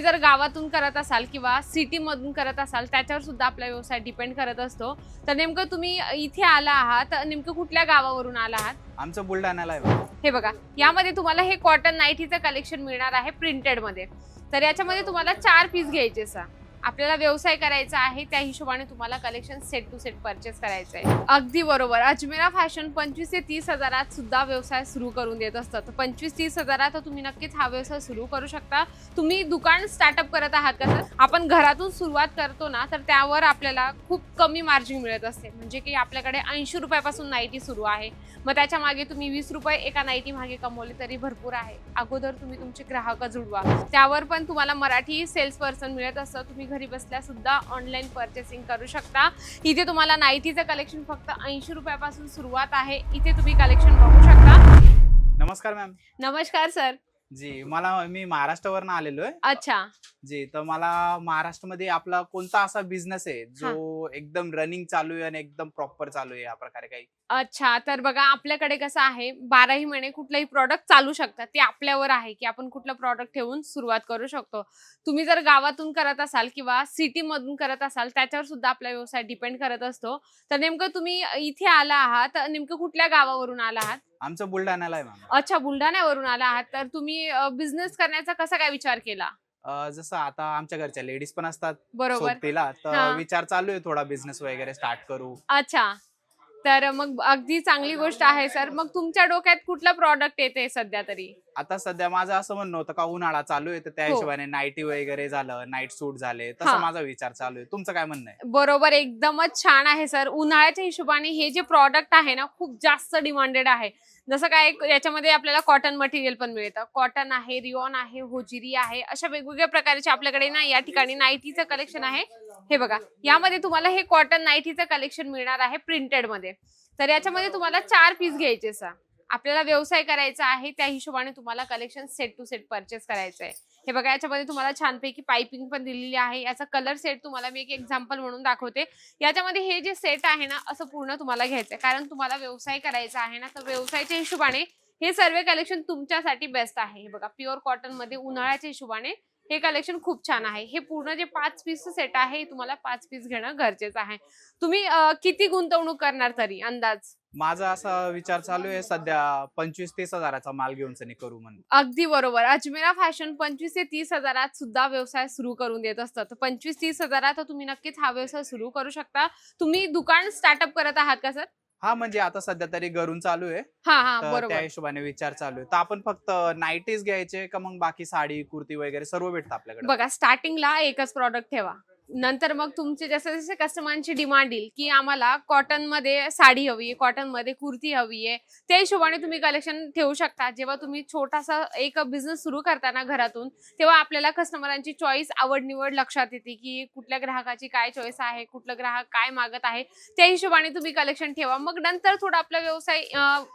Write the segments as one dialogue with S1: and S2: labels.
S1: जर गावातून करत असाल किंवा सिटी मधून करत असाल त्याच्यावर सुद्धा आपला व्यवसाय डिपेंड करत असतो। तर नेमकं तुम्ही इथे आला आहात, नेमकं कुठल्या गावावरून आला आहात?
S2: आमचं बुलढाण्याला आहे।
S1: हे बघा, यामध्ये तुम्हाला हे कॉटन नाईटीचं कलेक्शन मिळणार आहे प्रिंटेड मध्ये। तर याच्यामध्ये तुम्हाला 4 पीस घ्यायचे सर। आपल्याला व्यवसाय करायचा आहे त्या हिशोबाने तुम्हाला collection set to set purchase करायचं आहे। अगदी बरोबर, अजमेरा फॅशन 25 ते 30 हजारात सुद्धा व्यवसाय सुरू करून देत असतात। 25-30 हजारात तुम्ही नक्कीच हा व्यवसाय सुरू करू शकता। तुम्ही दुकान स्टार्टअप करत आहात का सर? आपण घरातून सुरुवात करतो ना, तर त्यावर आपल्याला खूप कमी मार्जिन मिळत असते। म्हणजे की आपल्याकडे 80 रुपयापासून नाईटी सुरू आहे, मग त्याच्या मागे तुम्ही 20 रुपये एका नाईटी मागे कमवले तरी भरपूर आहे। अगोदर तुम्ही तुमचे ग्राहक जुळवा, त्यावर पण तुम्हाला मराठी सेल्स पर्सन मिळत असतं। तुम्ही घरी बसल्या सुद्धा ऑनलाईन परचेसिंग करू शकता। इथे तुम्हाला नाईटीचं कलेक्शन फक्त 80 रुपयापासून सुरुवात आहे। इथे तुम्ही कलेक्शन बघू शकता।
S2: नमस्कार मॅम।
S1: नमस्कार सर।
S2: जी, मी महाराष्ट्रावरून आलेलो आहे।
S1: अच्छा
S2: जी, तर मला महाराष्ट्रामध्ये आपला कोणता असा बिझनेस आहे जो एकदम रनिंग चालू आहे आणि एकदम प्रॉपर चालू आहे या प्रकारे काही?
S1: अच्छा, तर बघा आपल्याकडे कसं आहे 12ही महिने कुठलाही प्रॉडक्ट चालू शकतात। ते आपल्यावर आहे की आपण कुठलं प्रॉडक्ट ठेवून सुरुवात करू शकतो। तुम्ही जर गावातून करत असाल किंवा सिटी मधून करत असाल त्याच्यावर सुद्धा आपला व्यवसाय डिपेंड करत असतो। तर नेमकं तुम्ही इथे आला आहात, नेमकं कुठल्या गावावरून आला आहात?
S2: आमचं बुलढाण्याला आहे मॅम।
S1: अच्छा, बुलढाण्यावरून आला आहात। तर तुम्ही बिझनेस करण्याचा कसा काय विचार केला?
S2: जसं आता आमच्या घरच्या लेडीज पण असतात
S1: बरोबर।
S2: सोबतीला, तर
S1: हा,
S2: विचार चालू आहे थोडा बिझनेस वगैरे स्टार्ट करू।
S1: अच्छा, तर मग अगदी चांगली गोष्ट आहे सर। मग तुमच्या डोक्यात कुठला प्रॉडक्ट येते सध्या तरी?
S2: आता सध्या माझं असं म्हणणं होतं का उन्हाळा चालू आहे, तर त्या
S1: हो,
S2: हिशोबाने नाईटी वगैरे झालं, नाईट सूट झाले,
S1: हा,
S2: तसा माझा विचार चालू आहे। तुमचं काय म्हणणं आहे?
S1: बरोबर, एकदमच छान आहे सर। उन्हाळ्याच्या हिशोबाने हे जे प्रॉडक्ट आहे ना खूप जास्त डिमांडेड आहे। जसं काय याच्यामध्ये आपल्याला कॉटन मटेरियल पण मिळतं। कॉटन आहे, रिओन आहे, होजिरी आहे, अशा वेगवेगळ्या प्रकारचे आपल्याकडे ना या ठिकाणी नाईटीचं कलेक्शन आहे। हे बघा, यामध्ये तुम्हाला हे कॉटन नाईटीचं कलेक्शन मिळणार आहे प्रिंटेड मध्ये। तर याच्यामध्ये तुम्हाला 4 पीस घ्यायचे सर। आपल्याला व्यवसाय करायचा आहे त्या हिशोबाने तुम्हाला collection set to set purchase करायचं आहे। हे बघा, याच्यामध्ये तुम्हाला छानपैकी पाइपिंग पण दिलेली आहे। याचा कलर सेट तुम्हाला मी एक एक्झाम्पल म्हणून दाखवते। याच्यामध्ये हे जे सेट आहे ना असं पूर्ण तुम्हाला घ्यायचंय, कारण तुम्हाला व्यवसाय करायचा आहे ना, तर व्यवसायाच्या हिशोबाने हे सर्व कलेक्शन तुमच्यासाठी बेस्ट आहे। हे बघा, प्युअर कॉटन मध्ये उन्हाळ्याच्या हिशोबाने हे कलेक्शन खूप छान आहे। हे पूर्ण जे 5 पीस सेट आहे हे तुम्हाला 5 पीस घेणं गरजेचं आहे। तुम्ही किती गुंतवणूक करणार तरी अंदाज?
S2: माझा असा विचार चालू आहे सध्या 25-30 हजाराचा माल घेऊन सनी करू म्हणून।
S1: अगदी बरोबर, अजमेरा फॅशन 25 ते 30 हजारात सुद्धा व्यवसाय सुरू करून देत असतात। 25-30 हजारात तुम्ही नक्कीच हा व्यवसाय सुरू करू शकता। तुम्ही दुकान स्टार्टअप करत आहात का सर?
S2: हा, म्हणजे आता सध्या तरी घरून चालू आहे,
S1: हा हा,
S2: तर त्या
S1: बरोबर।
S2: हिशोबाने विचार चालू आहे। तर आपण फक्त नाईटीज घ्यायचे का मग बाकी साडी कुर्ती वगैरे सर्व भेटतं आपल्याकडे?
S1: बघा, स्टार्टिंगला एकच प्रॉडक्ट ठेवा, नंतर मग तुमचे जसे जसे कस्टमरची डिमांड येईल की आम्हाला कॉटन मध्ये साडी हवी आहे, कॉटन मध्ये कुर्ती हवी आहे, त्या हिशोबाने तुम्ही कलेक्शन ठेवू शकता। जेव्हा तुम्ही छोटासा एक बिझनेस सुरू करताना घरातून, तेव्हा आपल्याला कस्टमरांची चॉईस आवड निवड लक्षात येते की कुठल्या ग्राहकाची काय चॉईस आहे, कुठलं ग्राहक काय मागत आहे, त्या हिशोबाने तुम्ही कलेक्शन ठेवा। मग नंतर थोडा आपला व्यवसाय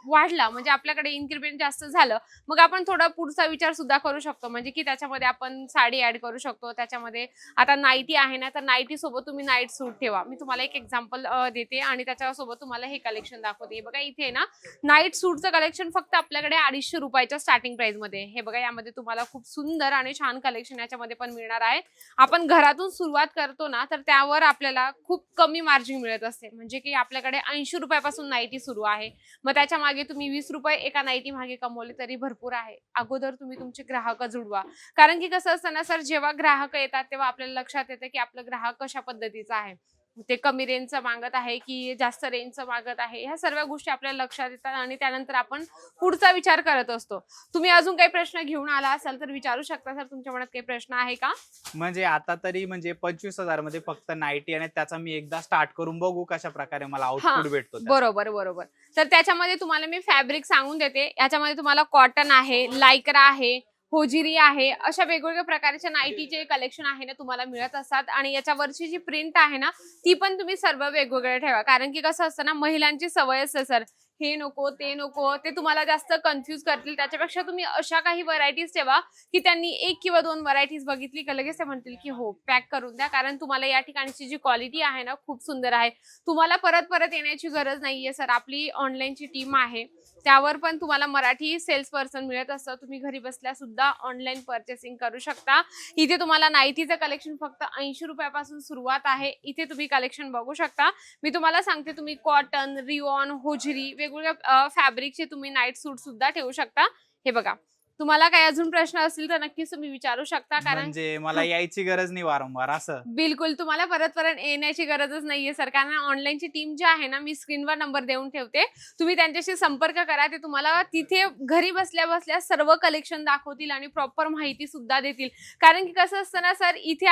S1: वाढला, म्हणजे आपल्याकडे इन्क्रिमेंट जास्त झालं, मग आपण थोडा पुढचा विचार सुद्धा करू शकतो। म्हणजे की त्याच्यामध्ये आपण साडी ऍड करू शकतो। त्याच्यामध्ये आता नाईटी आहे ना, तर नाईटी सोबत तुम्ही नाईट सूट ठेवा। मी तुम्हाला एक एक्झाम्पल देते आणि त्याच्यासोबत तुम्हाला हे कलेक्शन दाखवते। बघा, इथे ना नाईट सूटचं कलेक्शन फक्त आपल्याकडे 250 रुपयाच्या स्टार्टिंग प्राइस मध्ये। हे बघा, यामध्ये तुम्हाला खूप सुंदर आणि छान कलेक्शन याच्यामध्ये पण मिळणार आहे। आपण घरातून सुरुवात करतो ना, तर त्यावर आपल्याला खूप कमी मार्जिन मिळत असते। म्हणजे की आपल्याकडे 80 रुपयापासून नाईटी सुरू आहे, मग त्याच्या मागे तुम्ही 20 रुपये एका नाईटी मागे कमवले तरी भरपूर आहे। अगोदर तुम्ही तुमचे ग्राहक जुळवा, कारण की कसं असतं ना सर, जेव्हा ग्राहक येतात तेव्हा आपल्याला लक्षात येतं की आपलं ग्राहक कशा पद्धतीचा आहे, ते कमी रेंजचं मागत आहे की जास्त रेंजचं मागत आहे, ह्या सर्व गोष्टी आपल्याला लक्षात येतात आणि त्यानंतर आपण पुढचा विचार करत असतो। तुम्ही अजून काही प्रश्न घेऊन आला असाल तर विचारू शकता सर, तुमच्या मनात काही प्रश्न आहे का?
S2: म्हणजे आता तरी म्हणजे 25,000 मध्ये फक्त नाईटी आणि त्याचा मी एकदा स्टार्ट करून बघू कशा प्रकारे मला
S1: हा,
S2: आउटपुट भेटतो त्याचा।
S1: बरोबर बरोबर। तर त्याच्यामध्ये तुम्हाला मी फॅब्रिक सांगून देते। याच्यामध्ये तुम्हाला कॉटन आहे, लायक्रा आहे, होजिरी आहे, अशा वेगवेगळ्या प्रकारच्या नाईटीचे कलेक्शन आहे ना तुम्हाला मिळत असतात। आणि याच्यावरची जी प्रिंट आहे ना ती पण तुम्ही सर्व वेगवेगळे ठेवा, कारण की कसं असतं ना, महिलांची सवय असते सर, हे नको ते नको, ते तुम्हाला जास्त कन्फ्यूज करतील। त्याच्यापेक्षा तुम्ही अशा काही व्हरायटीज ठेवा की त्यांनी 1 किंवा 2 व्हरायटीज बघितली की लगेच ते म्हणतील की हो पॅक करून द्या, कारण तुम्हाला या ठिकाणची जी क्वालिटी आहे ना खूप सुंदर आहे। तुम्हाला परत परत येण्याची गरज नाहीये सर। आपली ऑनलाईनची टीम आहे, त्यावर पण तुम्हाला मराठी सेल्स पर्सन मिळत असतं. तुम्ही घरी बसल्या सुद्धा ऑनलाईन परचेसिंग करू शकता. इथे तुम्हाला नाईटीचं कलेक्शन फक्त 80 रुपयापासून सुरुवात आहे. इथे तुम्ही कलेक्शन बघू शकता. मी तुम्हाला सांगते, तुम्ही कॉटन, रिओन, होजरी वेगवेगळ्या फॅब्रिकचे तुम्ही नाईट सूट सुद्धा ठेवू शकता. हे बघा, तुम्हाला काही अजून प्रश्न असतील तर नक्कीच तुम्ही विचारू शकता. कारण
S2: म्हणजे मला यायची गरज नाही वारंवार असं.
S1: बिलकुल तुम्हाला परत परत येण्याची गरजच नाहीये सर, कारण ऑनलाईनची टीम जी आहे ना, मी स्क्रीनवर नंबर देऊन ठेवते. तुम्ही त्यांच्याशी संपर्क करा. ते तुम्हाला तिथे घरी बसल्या बसल्या सर्व कलेक्शन दाखवतील आणि प्रॉपर माहिती सुद्धा देतील. कारण की कसं असतं ना सर, इथे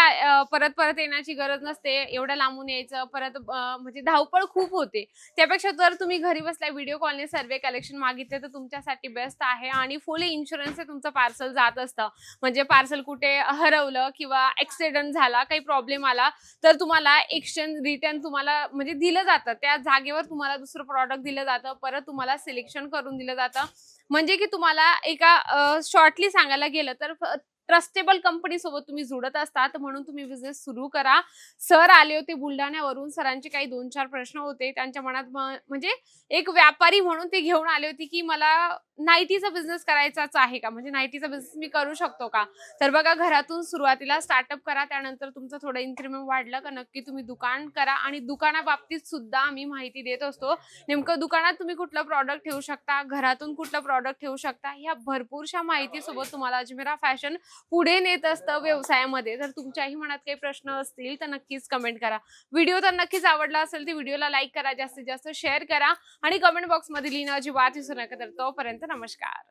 S1: परत परत येण्याची गरज नसते. एवढं लांबून यायचं परत म्हणजे धावपळ खूप होते. त्यापेक्षा जर तुम्ही घरी बसल्या व्हिडिओ कॉलने सर्व कलेक्शन मागितले तर तुमच्यासाठी बेस्ट आहे. आणि फुल इन्शुरन्स तुमचं पार्सल जात असतं. म्हणजे पार्सल कुठे हरवलं किंवा ऍक्सिडेंट झाला, काही प्रॉब्लेम आला तर तुम्हाला एक्सचेंज रिटर्न तुम्हाला म्हणजे दिलं जातं. त्या जागेवर तुम्हाला दुसरं प्रॉडक्ट दिलं जातं. परत तुम्हाला सिलेक्शन करून दिलं जातं. म्हणजे की तुम्हाला एका शॉर्टली सांगायला गेलं तर ट्रस्टेबल कंपनी सोबत तुम्ही जुडत असतात. म्हणून तुम्ही बिझनेस सुरू करा. सर आले होते बुलढाण्यावरून. सरांचे काही 2-4 प्रश्न होते त्यांच्या मनात. म्हणजे एक व्यापारी म्हणून ते घेऊन आले होते की मला नाईटीचा बिझनेस करायचाच आहे का, म्हणजे नाईटीचा बिझनेस मी करू शकतो का. तर बघा, घरातून सुरुवातीला स्टार्टअप करा. त्यानंतर तुमचं थोडं इन्क्रिमेंट वाढलं का नक्की तुम्ही दुकान करा. आणि दुकानाबाबतीत सुद्धा आम्ही माहिती देत असतो. नेमकं दुकानात तुम्ही कुठलं प्रॉडक्ट ठेवू शकता, घरातून कुठलं प्रॉडक्ट ठेवू शकता, ह्या भरपूरशा माहितीसोबत तुम्हाला अजमेरा फॅशन पुढे नेत असतं व्यवसायामध्ये. तर तुमच्याही मनात काही प्रश्न असतील तर नक्कीच कमेंट करा. व्हिडिओ तर नक्कीच आवडला असेल तर व्हिडिओला लाईक करा, जास्तीत जास्त शेअर करा आणि कमेंट बॉक्समध्ये लिहिणं अजिबात विसरू नका. तर तोपर्यंत नमस्कार.